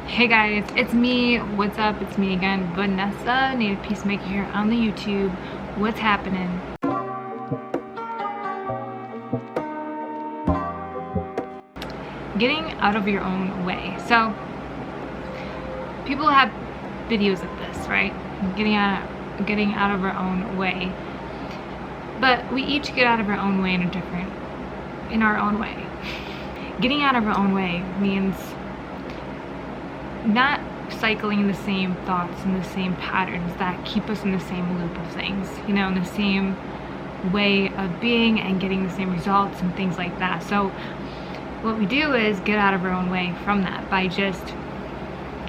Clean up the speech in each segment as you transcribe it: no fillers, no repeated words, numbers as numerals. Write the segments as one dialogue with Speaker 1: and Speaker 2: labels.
Speaker 1: Hey guys, it's me. What's up? It's me again, Vanessa, Native Peacemaker here on the YouTube. What's happening? Getting out of your own way. So, people have videos of this, right? Getting out of our own way. But we each get out of our own way in our own way. Getting out of our own way means not cycling the same thoughts and the same patterns that keep us in the same loop of things, in the same way of being and getting the same results and things like that. So what we do is get out of our own way from that by just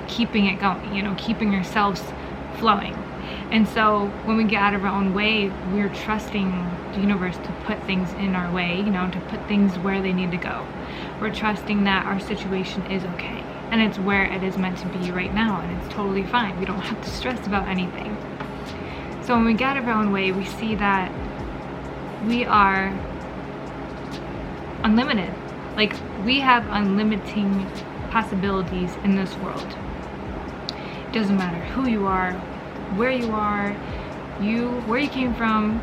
Speaker 1: keeping it going, keeping ourselves flowing. And so when we get out of our own way, we're trusting the universe to put things in our way, to put things where they need to go. We're trusting that our situation is okay and it's where it is meant to be right now, and it's totally fine. We don't have to stress about anything. So when we get out of our own way, we see that we are unlimited. Like, we have unlimiting possibilities in this world. It doesn't matter who you are, where you are, where you came from.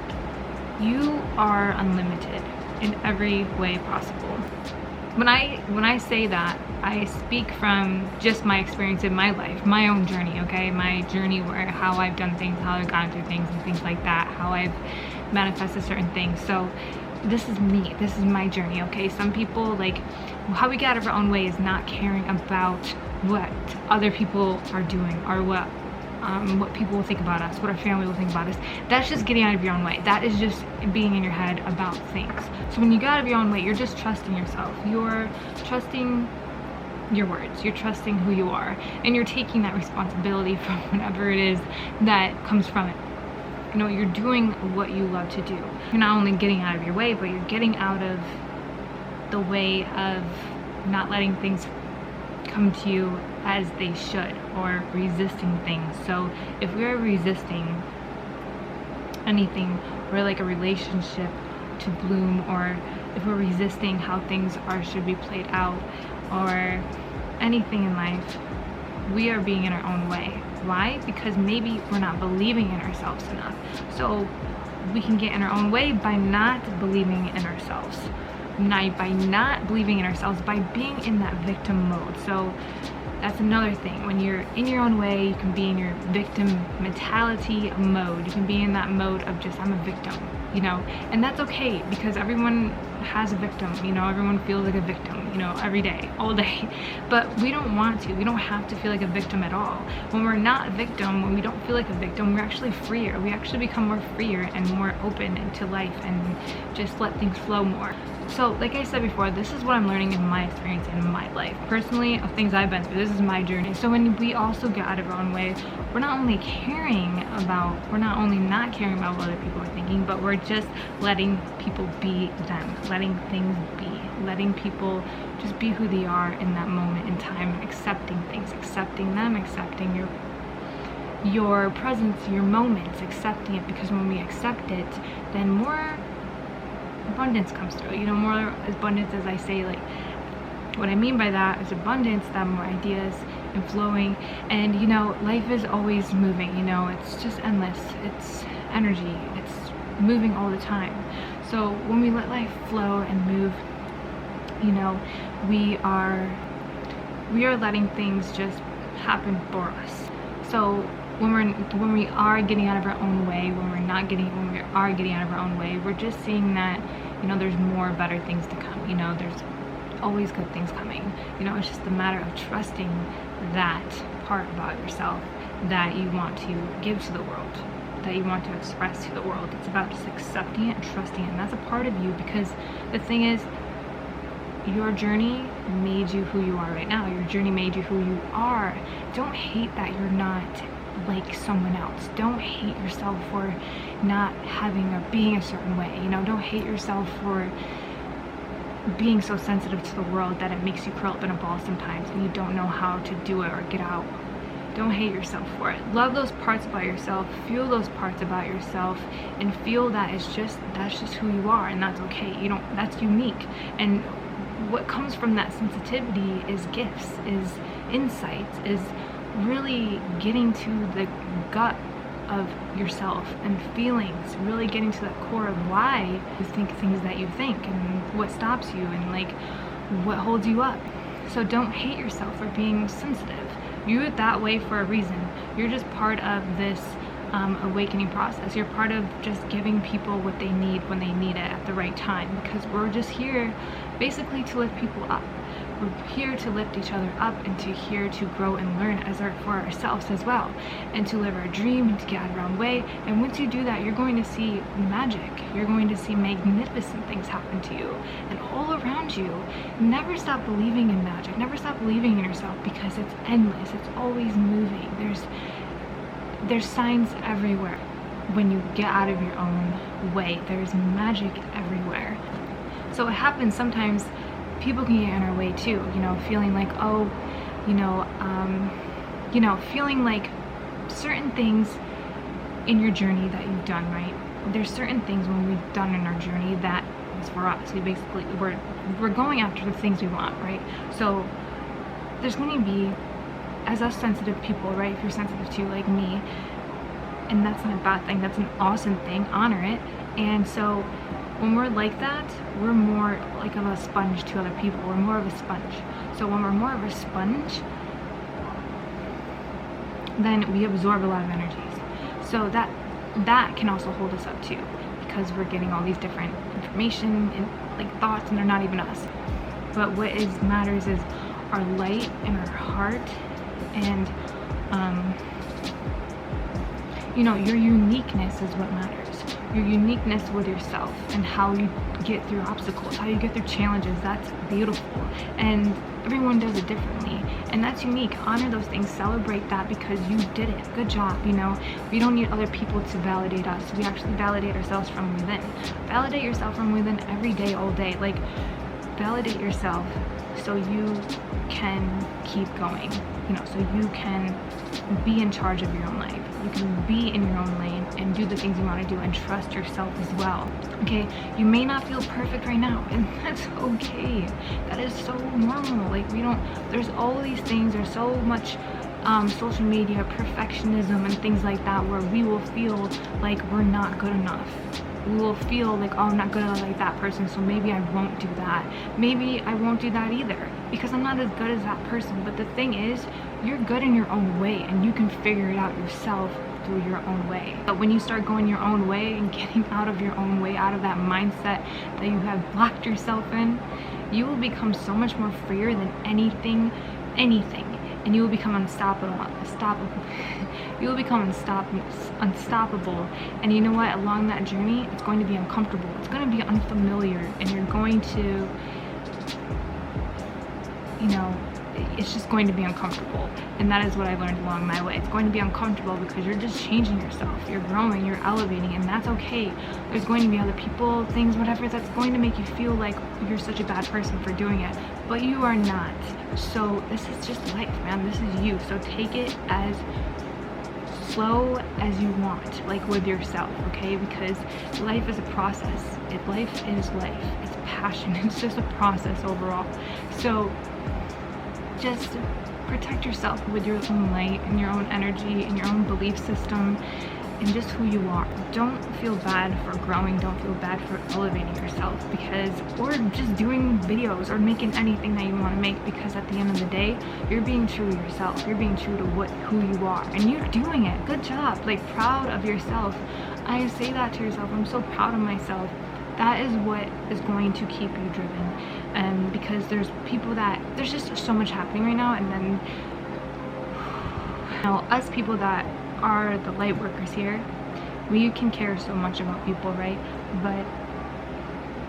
Speaker 1: You are unlimited in every way possible. When I say that, I speak from just my experience in my life, my own journey, okay? My journey where how I've done things, how I've gone through things and things like that, how I've manifested certain things. So this is me, this is my journey, okay? Some people, like, how we get out of our own way is not caring about what other people are doing or what people will think about us, what our family will think about us. That's just getting out of your own way. That is just being in your head about things. So when you get out of your own way, you're just trusting yourself. You're trusting your words. You're trusting who you are. And you're taking that responsibility from whatever it is that comes from it. You're doing what you love to do. You're not only getting out of your way, but you're getting out of the way of not letting things come to you as they should, or resisting things. So if we're resisting anything, or like a relationship to bloom, or if we're resisting how things should be played out, or anything in life, we are being in our own way. Why? Because maybe we're not believing in ourselves enough. So we can get in our own way by not believing in ourselves. By not believing in ourselves, by being in that victim mode. So that's another thing. When you're in your own way, you can be in your victim mentality mode. You can be in that mode of just, I'm a victim, and that's okay, because everyone has a victim, everyone feels like a victim, every day, all day. But we don't want to. We don't have to feel like a victim at all. When we're not a victim, when we don't feel like a victim, we're actually freer. We actually become more freer and more open into life and just let things flow more. So like I said before, this is what I'm learning in my experience in my life. Personally, of things I've been through, this is my journey. So when we also get out of our own way, we're not only not caring about what other people are thinking, but we're just letting people be them, letting things be, letting people just be who they are in that moment in time, accepting things, accepting them, accepting your presence, your moments, accepting it, because when we accept it, then more abundance comes through, more abundance. As I say, like, what I mean by that is abundance, that more ideas and flowing, and life is always moving, it's just endless, it's energy, it's moving all the time. So when we let life flow and move, we are letting things just happen for us. So when we are getting out of our own way, when we are getting out of our own way, we're just seeing that, there's more better things to come. There's always good things coming. It's just a matter of trusting that part about yourself that you want to give to the world, that you want to express to the world. It's about just accepting it and trusting it. And that's a part of you, because the thing is, your journey made you who you are right now. Your journey made you who you are. Don't hate that you're not like someone else. Don't hate yourself for not having or being a certain way. Don't hate yourself for being so sensitive to the world that it makes you curl up in a ball sometimes and you don't know how to do it or get out. Don't hate yourself for it. Love those parts about yourself, feel those parts about yourself, and feel that that's just who you are, and that's okay. That's unique. And what comes from that sensitivity is gifts, is insights, is really getting to the gut of yourself and feelings, really getting to the core of why you think things that you think, and what stops you, and like what holds you up. So don't hate yourself for being sensitive. You're that way for a reason. You're just part of this awakening process. You're part of just giving people what they need when they need it at the right time, because we're just here basically to lift people up. We're here to lift each other up, and to here to grow and learn for ourselves as well, and to live our dream and to get out of our own way. And once you do that, you're going to see magic. You're going to see magnificent things happen to you and all around you. Never stop believing in magic. Never stop believing in yourself, because it's endless. It's always moving. There's signs everywhere. When you get out of your own way, there's magic everywhere. So it happens sometimes. People can get in our way too, feeling like, oh, feeling like certain things in your journey that you've done, right? There's certain things when we've done in our journey that is for us. We're going after the things we want, right? So there's going to be, as us sensitive people, right? If you're sensitive to, like me, and that's not a bad thing, that's an awesome thing, honor it. And so when we're like that, we're more like of a sponge to other people. We're more of a sponge. So when we're more of a sponge, then we absorb a lot of energies. So that can also hold us up too, because we're getting all these different information and like thoughts, and they're not even us. But what matters is our light and our heart, and your uniqueness is what matters. Your uniqueness with yourself, and how you get through obstacles, how you get through challenges. That's beautiful, and everyone does it differently, and that's unique. Honor those things, celebrate that, because you did it. Good job. We don't need other people to validate us. We actually validate ourselves from within. Validate yourself from within every day, all day. Like, validate yourself so you can keep going, so you can be in charge of your own life. You can be in your own lane and do the things you want to do, and trust yourself as well. Okay, you may not feel perfect right now, and that's okay. That is so normal. Like, there's all these things, there's so much social media perfectionism and things like that, where we will feel like we're not good enough. We will feel like, oh, I'm not good enough like that person, so maybe I won't do that. Maybe I won't do that either, because I'm not as good as that person. But the thing is, you're good in your own way, and you can figure it out yourself through your own way. But when you start going your own way and getting out of your own way, out of that mindset that you have blocked yourself in, you will become so much more freer than anything, and you will become unstoppable. You will become unstoppable. And you know what? Along that journey, it's going to be uncomfortable. It's going to be unfamiliar, and you're going to, it's just going to be uncomfortable. And that is what I learned along my way. It's going to be uncomfortable, because you're just changing yourself. You're growing, you're elevating, and that's okay. There's going to be other people, things, whatever, that's going to make you feel like you're such a bad person for doing it. But you are not. So this is just life, man. This is you. So take it as slow as you want, like with yourself, okay? Because life is a process. Life is life. It's passion. It's just a process overall. So just protect yourself with your own light and your own energy and your own belief system, and just who you are. Don't feel bad for growing. Don't feel bad for elevating yourself, or just doing videos or making anything that you want to make, because at the end of the day, you're being true to yourself. You're being true to who you are, and you're doing it. Good job. Like, proud of yourself. I say that to yourself. I'm so proud of myself. That is what is going to keep you driven. And because there's just so much happening right now, and then us people that are the light workers here, we can care so much about people, right? But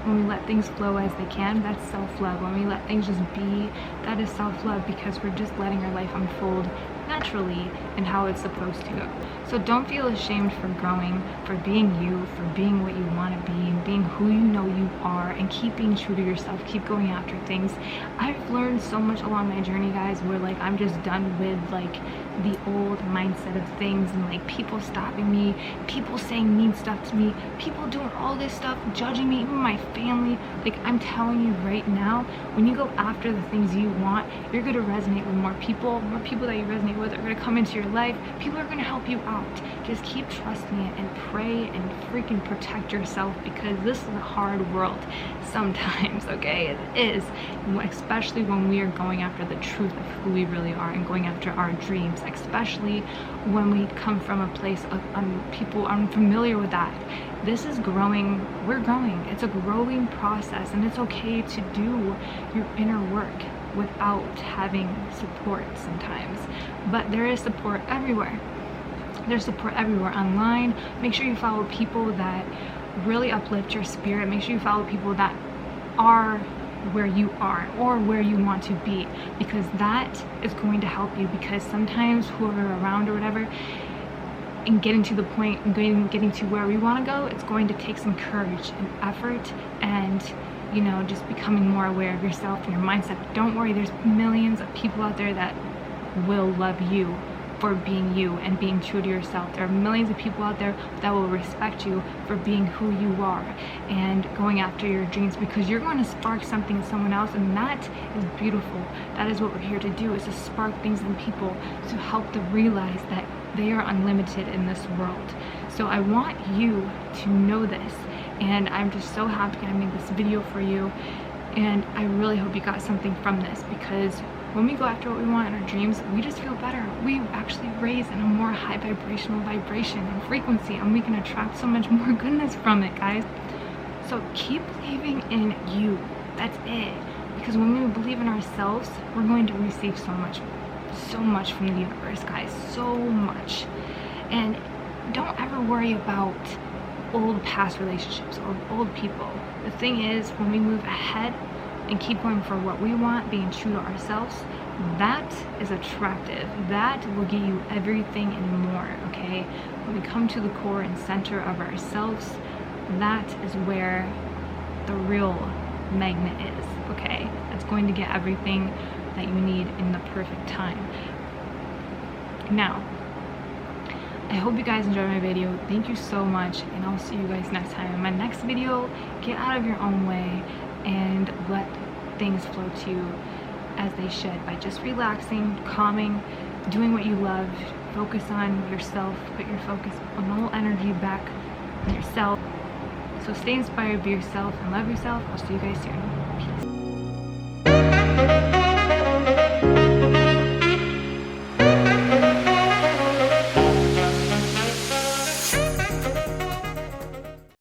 Speaker 1: when we let things flow as they can, that's self-love. When we let things just be, that is self-love, because we're just letting our life unfold naturally and how it's supposed to go. So don't feel ashamed for growing, for being you, for being what you want to be, and being who you know you are, and keep being true to yourself. Keep going after things. I've learned so much along my journey, guys, where like I'm just done with like the old mindset of things, and like people stopping me, people saying mean stuff to me, people doing all this stuff, judging me, even my family. Like, I'm telling you right now, when you go after the things you want, you're going to resonate with more people that you resonate with are going to come into your life. People are going to help you out. Just keep trusting it and pray and freaking protect yourself, because this is a hard world sometimes, okay? It is, especially when we are going after the truth of who we really are and going after our dreams, especially when we come from a place of people unfamiliar with that. This is growing, we're growing. It's a growing process, and it's okay to do your inner work without having support sometimes. But there is support everywhere. There's support everywhere online. Make sure you follow people that really uplift your spirit. Make sure you follow people that are where you are or where you want to be, because that is going to help you. Because sometimes whoever around or whatever, and getting to the point and getting to where we want to go, it's going to take some courage and effort, and you know, just becoming more aware of yourself and your mindset. Don't worry, there's millions of people out there that will love you for being you and being true to yourself. There are millions of people out there that will respect you for being who you are and going after your dreams, because you're going to spark something in someone else, and that is beautiful. That is what we're here to do, is to spark things in people to help them realize that they are unlimited in this world. So I want you to know this, and I'm just so happy I made this video for you, and I really hope you got something from this, because when we go after what we want in our dreams, we just feel better. We actually raise in a more high vibrational vibration and frequency, and we can attract so much more goodness from it, guys. So keep believing in you. That's it. Because when we believe in ourselves, we're going to receive so much from the universe, guys. So much. And don't ever worry about old past relationships or old people. The thing is, when we move ahead and keep going for what we want, being true to ourselves, that is attractive. That will get you everything and more, okay? When we come to the core and center of ourselves, that is where the real magnet is, okay? That's going to get everything that you need in the perfect time. Now, I hope you guys enjoyed my video. Thank you so much, and I'll see you guys next time. In my next video, get out of your own way and let things flow to you as they should, by just relaxing, calming, doing what you love. Focus on yourself, put your focus on all energy back on yourself. So stay inspired, be yourself, and love yourself. I'll see you guys soon. Peace.